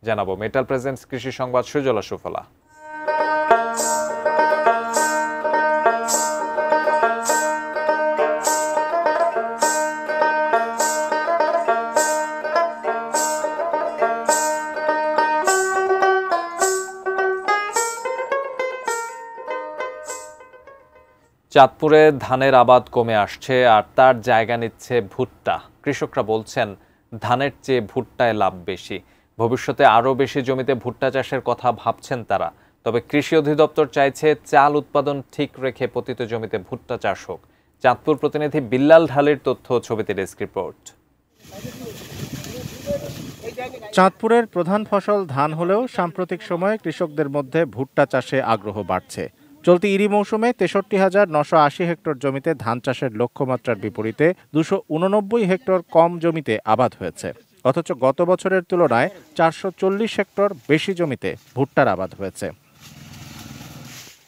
জানাবো metal presents কৃষি সংবাদ সুজলা সুফলা। চাঁদপুরে ধানের আবাদ কমে আসছে আর তার জায়গা নিচ্ছে ভুট্টা। কৃষকরা বলছেন ধানের চেয়ে ভুট্টায় লাভ বেশি। ভবিষ্যতে আরও বেশি জমিতে ভুট্টা চাষের কথা ভাবছেন তারা। তবে কৃষি অধিদপ্তর চাইছে চাল উৎপাদন ঠিক রেখে পতিত জমিতে ভুট্টা চাষ হোক। চাঁদপুর প্রতিনিধি বিল্লাল ঢালির তথ্য, ছবিতে ডেস্ক রিপোর্ট। চাঁদপুরের প্রধান ফসল ধান হলেও সাম্প্রতিক সময়ে কৃষকদের মধ্যে ভুট্টা চাষে আগ্রহ বাড়ছে। চলতি ইরি মৌসুমে ৬৩,৯৮০ হেক্টর জমিতে ধান চাষের লক্ষ্যমাত্রার বিপরীতে ২৮৯ হেক্টর কম জমিতে আবাদ হয়েছে। অথচ গত বছরের তুলনায় ৪৪০ হেক্টর বেশি জমিতে ভুট্টার আবাদ হয়েছে।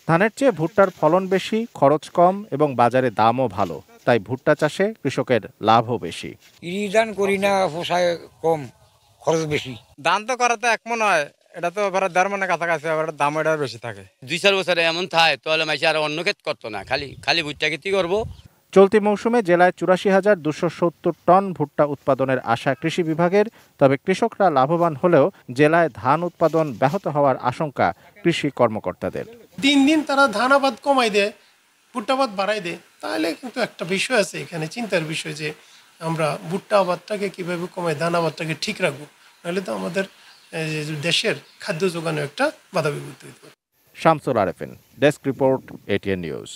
ধানের চেয়ে ভুট্টার ফলন বেশি, খরচ কম এবং বাজারে দামও ভালো, তাই ভুট্টা চাষে কৃষকের লাভও বেশি। ইরি ধান করি না, পোষায় কম, খরচ বেশি। ধান তো করা তো এক মনে হয়, এটা তো এবার ১.৫ মনের কাছাকাছি, আবার দাম এটা বেশি থাকে। ২-৪ বছরে এমন থাকে তাহলে মাইসে আর অন্য ক্ষেত করতো না, খালি ভুট্টা খেতি করবো। চলতি মৌসুমে জেলায় ৮৪,২৭০ টন ভুট্টা উৎপাদনের আশা কৃষি বিভাগের। তবে কৃষকরা লাভবান হলেও জেলায় ধান উৎপাদন ব্যাহত হওয়ার আশঙ্কা কৃষি কর্মকর্তাদের। দিন দিন তারা ধান আবাদ কমাই দেয়, ভুট্টা আবাদ বাড়াই দেয়, তাহলে কিন্তু একটা বিষয় আছে এখানে, চিন্তার বিষয় যে আমরা ভুট্টা আবাদটাকে কিভাবে কমাই, ধান আবাদটাকে ঠিক রাখবো, নাহলে তো আমাদের দেশের খাদ্য যোগানো একটা বাধা বিপত্তি হতে পারে। Shamsul Arefin, desk report, ATN news.